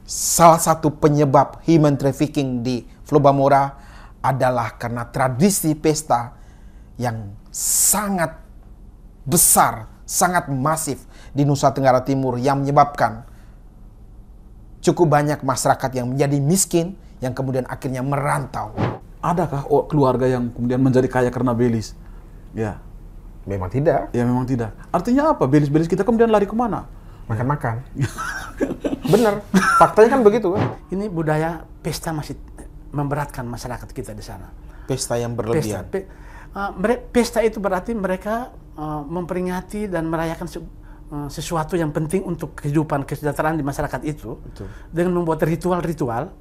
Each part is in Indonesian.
Salah satu penyebab human trafficking di Flobamora adalah karena tradisi pesta yang sangat besar, sangat masif di Nusa Tenggara Timur yang menyebabkan cukup banyak masyarakat yang menjadi miskin yang kemudian akhirnya merantau. Adakah keluarga yang kemudian menjadi kaya karena belis? Ya. Memang tidak. Ya memang tidak. Artinya apa? Belis-belis kita kemudian lari kemana? Makan-makan. Bener. Faktanya kan begitu kan. Ini budaya pesta masih memberatkan masyarakat kita di sana. Pesta yang berlebihan. Pesta itu berarti mereka memperingati dan merayakan sesuatu yang penting untuk kehidupan kesejahteraan di masyarakat itu. Betul. Dengan membuat ritual-ritual.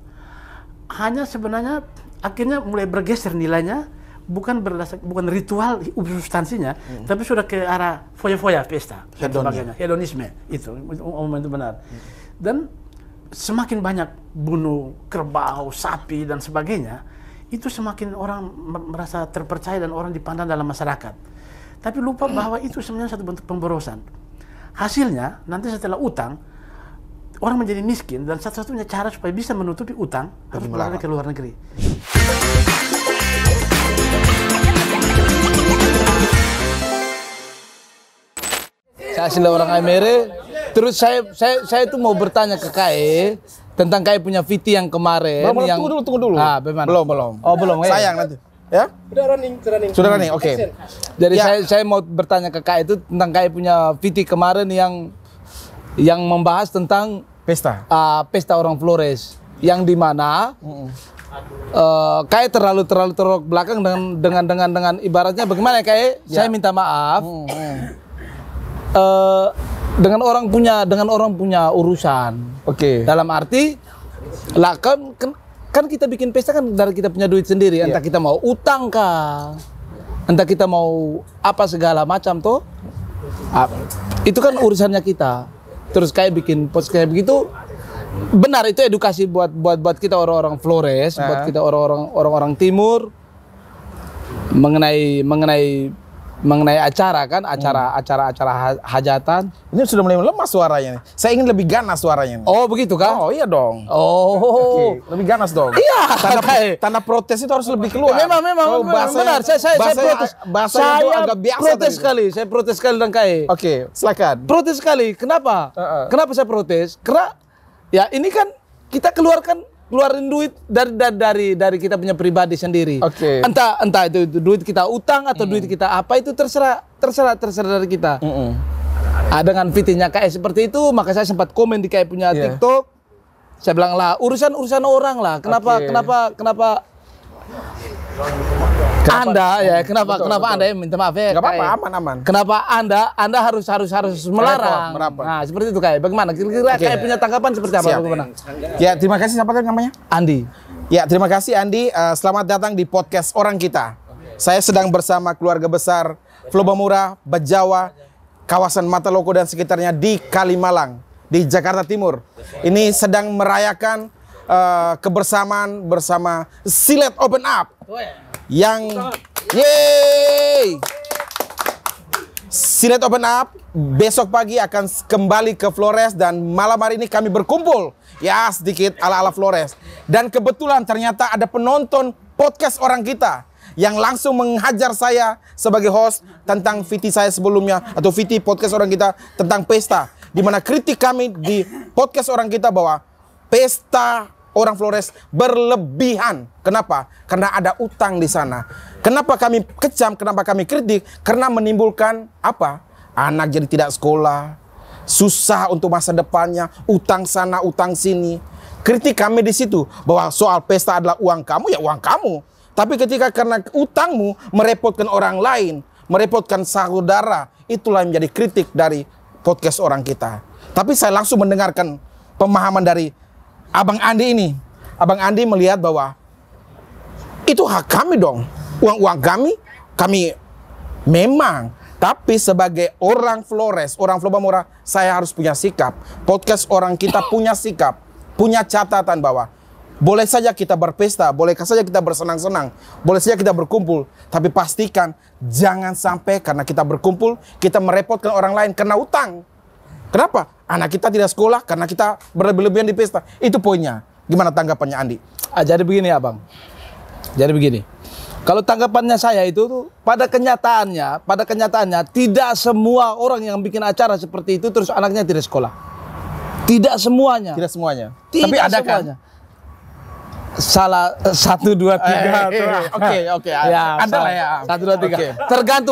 Hanya sebenarnya akhirnya mulai bergeser nilainya, bukan ritual substansinya, tapi sudah ke arah foya-foya pesta dan sebagainya, hedonisme itu benar. Dan semakin banyak bunuh kerbau, sapi dan sebagainya, itu semakin orang merasa terpercaya dan orang dipandang dalam masyarakat. Tapi lupa bahwa itu sebenarnya satu bentuk pemborosan. Hasilnya nanti setelah utang, orang menjadi miskin dan satu-satunya cara supaya bisa menutupi utang harus berlari ke luar negeri. Saya asli orang Aimere. Terus saya itu mau bertanya ke KAE tentang KAE punya VT yang kemarin. Tunggu dulu. Ah, bagaimana? Belum. Oh, belum. Sayang nanti. Ya? Sudah running. Oke. Jadi saya mau bertanya ke KAE itu tentang KAE punya VT kemarin yang membahas tentang pesta orang Flores, yang dimana KAE terlalu belakang dengan ibaratnya bagaimana KAE? Ya. Saya minta maaf. Dengan orang punya urusan. Oke. Dalam arti lah kan kita bikin pesta kan dari kita punya duit sendiri. Entah kita mau utang kah, entah kita mau apa segala macam toh. Itu kan urusannya kita. Terus kayak bikin post kayak begitu. Benar, itu edukasi buat kita orang-orang Flores, buat kita orang-orang timur mengenai acara hajatan. Ini sudah mulai lemah suaranya nih. Saya ingin lebih ganas suaranya nih. Oh, begitu kah? Oh, iya dong. Oh. Oke, lebih ganas dong. Iya. Tanda protes itu harus lebih keluar. Memang benar. Saya protes. Saya agak biasa protes sekali. Saya protes sekali dengan KAE. Oke, silakan. Protes sekali. Kenapa? Kenapa saya protes? Karena ya ini kan kita keluarin duit dari kita punya pribadi sendiri. Oke. Entah itu duit kita utang atau duit kita apa, itu terserah dari kita. Dengan VT-nya KAE seperti itu, maka saya sempat komen di KAE punya TikTok. Saya bilang lah, urusan orang lah. Kenapa Anda Anda minta maaf ya? Gak apa-apa, aman. Kenapa Anda harus melarang? Merapot. Nah, seperti itu KAE. Bagaimana? Kira-kira KAE punya tanggapan seperti apa? Bagaimana? Ya, terima kasih. Siapa tadi namanya? Andi. Ya, terima kasih Andi. Selamat datang di podcast Orang Kita. Saya sedang bersama keluarga besar Flobamora, Bajawa, kawasan Mataloko dan sekitarnya di Kalimalang, di Jakarta Timur. Ini sedang merayakan kebersamaan bersama Silet Open Up. Yang Silet Open Up besok pagi akan kembali ke Flores dan malam hari ini kami berkumpul ya sedikit ala-ala Flores, dan kebetulan ternyata ada penonton podcast Orang Kita yang langsung menghajar saya sebagai host tentang VT saya sebelumnya atau VT podcast Orang Kita tentang pesta, di mana kritik kami di podcast Orang Kita bahwa pesta orang Flores berlebihan. Kenapa? Karena ada utang di sana. Kenapa kami kecam? Kenapa kami kritik? Karena menimbulkan apa? Anak jadi tidak sekolah, susah untuk masa depannya, utang sana, utang sini. Kritik kami di situ bahwa soal pesta adalah uang kamu, ya uang kamu. Tapi ketika karena utangmu merepotkan orang lain, merepotkan saudara, itulah yang menjadi kritik dari podcast Orang Kita. Tapi saya langsung mendengarkan pemahaman dari Abang Andi ini. Abang Andi melihat bahwa itu hak kami dong. Uang kami memang. Tapi sebagai orang Flores, orang Flobamora, saya harus punya sikap. Podcast Orang Kita punya sikap, punya catatan bahwa boleh saja kita berpesta, boleh saja kita bersenang-senang, boleh saja kita berkumpul. Tapi pastikan jangan sampai karena kita berkumpul, kita merepotkan orang lain kena utang. Kenapa? anak kita tidak sekolah karena kita berlebihan di pesta. Itu poinnya. Gimana tanggapannya Andi? Jadi begini Abang. Jadi begini. Kalau tanggapannya saya itu tuh pada kenyataannya tidak semua orang yang bikin acara seperti itu terus anaknya tidak sekolah. Tidak semuanya. Tidak semuanya. Tidak Tapi ada semuanya. kan? Salah 1, 2, 3. Oke. Ya, Ada lah ya. 1, 2, 3. Oke.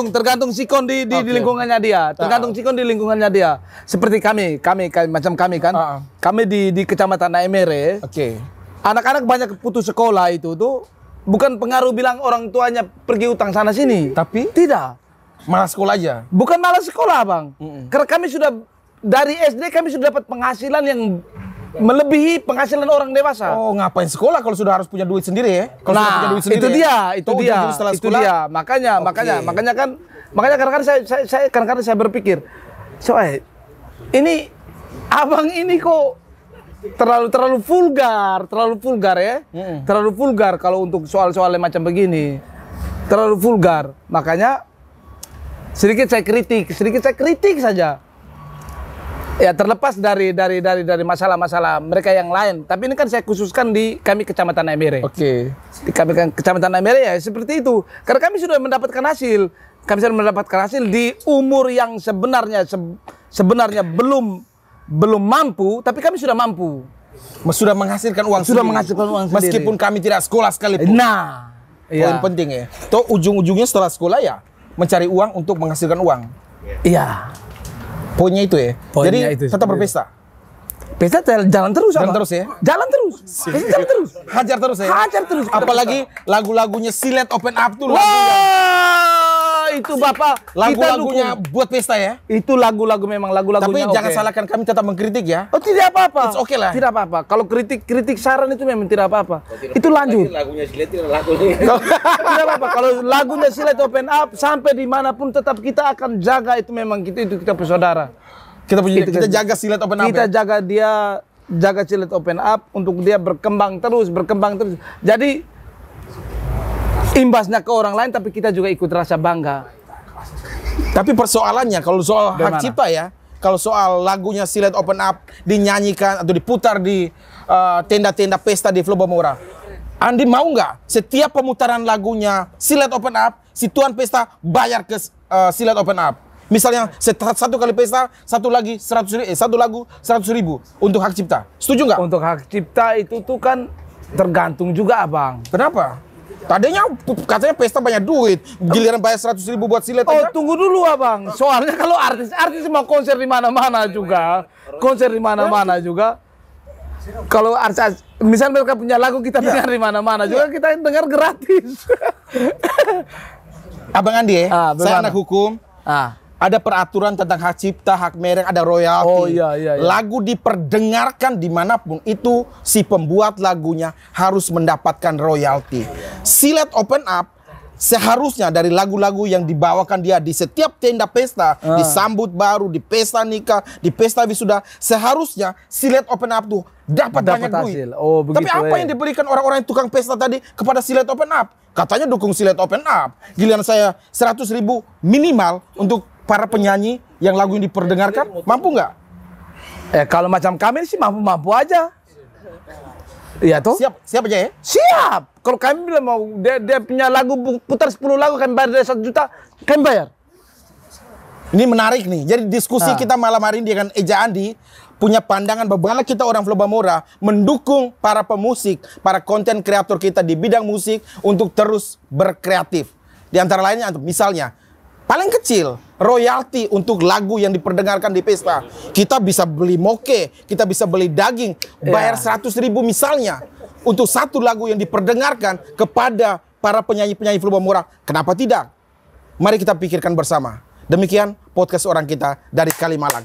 Tergantung sikon di lingkungannya dia. Tergantung sikon di lingkungannya dia. Seperti kami macam kami kan. Kami di Kecamatan Naimere. Oke. Anak-anak banyak putus sekolah itu tuh bukan pengaruh bilang orang tuanya pergi utang sana sini. Tapi Tidak. malah sekolah aja. Bukan malas sekolah, Bang. Karena kami sudah dari SD kami sudah dapat penghasilan yang melebihi penghasilan orang dewasa. Oh, ngapain sekolah kalau sudah harus punya duit sendiri ya? Kalau sudah punya duit sendiri. itu dia. Makanya kadang-kadang saya berpikir, ini abang ini kok terlalu vulgar ya. Terlalu vulgar kalau untuk soal-soal macam begini. Terlalu vulgar. Makanya sedikit saya kritik saja. Ya terlepas dari masalah-masalah mereka yang lain. Tapi ini kan saya khususkan di kami Kecamatan Naimere. Oke. Di kami Kecamatan Naimere ya seperti itu. Karena kami sudah mendapatkan hasil. Kami sudah mendapatkan hasil di umur yang sebenarnya belum mampu, tapi kami sudah mampu. Sudah menghasilkan uang Sudah sendiri. menghasilkan uang sendiri. Meskipun kami tidak sekolah sekalipun. Nah, Poin penting ya. Toh ujung-ujungnya setelah sekolah ya mencari uang untuk menghasilkan uang. Iya. Poinnya itu ya. Poinnya Jadi itu tetap sebenarnya. berpesta. Pesta jalan terus, Jalan Abang. terus ya? Jalan terus. Pesta jalan terus. Hajar terus ya. Hajar terus. Apalagi lagu-lagunya Silet Open Up tuh Wah, itu Bapak. lagu-lagunya Kita buat pesta ya. itu lagu-lagu memang Tapi lagu-lagunya jangan oke. salahkan kami tetap mengkritik ya. Oh tidak apa-apa. It's okay lah. Tidak apa-apa. Kalau kritik saran itu memang tidak apa-apa. Itu lanjut. Lagunya Silet itu lagu nih. Tidak apa-apa. Kalau lagunya Silet Open Up sampai dimanapun tetap kita akan jaga itu memang itu kita bersaudara. Kita punya Itu kita kan. jaga Silet Open Up. Kita Ya? jaga Silet Open Up untuk dia berkembang terus. Jadi imbasnya ke orang lain tapi kita juga ikut rasa bangga. Tapi persoalannya kalau soal hak Bagaimana? cipta ya, kalau soal lagunya Silet Open Up dinyanyikan atau diputar di tenda-tenda pesta di Flobamora, Andi mau nggak setiap pemutaran lagunya Silet Open Up, si tuan pesta bayar ke Silet Open Up? Misalnya satu kali pesta, satu lagu 100.000 untuk hak cipta. Setuju nggak? Untuk hak cipta itu tuh kan tergantung juga, Abang. Kenapa? Tadinya katanya pesta banyak duit, giliran bayar 100.000 buat Silet. Oh, aja. tunggu dulu, Abang. Soalnya kalau artis mau konser di mana-mana juga. Kalau artis misalnya mereka punya lagu kita dengar di mana-mana juga kita dengar gratis. Abang Andi ya, saya bagaimana? anak hukum. Ada peraturan tentang hak cipta, hak merek, ada royalti. Oh, iya. Lagu diperdengarkan dimanapun itu si pembuat lagunya harus mendapatkan royalti. Silet Open Up seharusnya dari lagu-lagu yang dibawakan dia di setiap tenda pesta, disambut baru, di pesta nikah, di pesta wisuda, seharusnya Silet Open Up tuh dapat banyak hasil. duit. Oh, begitu, Tapi apa yang diberikan orang-orang tukang pesta tadi kepada Silet Open Up? Katanya dukung Silet Open Up. Giliran saya 100.000 minimal untuk para penyanyi yang lagu ini diperdengarkan, mampu nggak? Kalau macam kami sih mampu aja. Iya toh? Siap aja ya? Siap. Kalau kami bilang mau dia punya lagu putar 10 lagu kami bayar dari 1 juta, kami bayar. Ini menarik nih. Jadi diskusi kita malam hari ini dengan Eja Andi punya pandangan bagaimana kita orang Flobamora mendukung para pemusik, para konten kreator kita di bidang musik untuk terus berkreatif. Di antara lainnya misalnya paling kecil royalti untuk lagu yang diperdengarkan di pesta. Kita bisa beli moke, kita bisa beli daging, bayar 100.000 misalnya untuk satu lagu yang diperdengarkan kepada para penyanyi-penyanyi Flobamora. Kenapa tidak? Mari kita pikirkan bersama. Demikian podcast orang kita dari Kalimalang.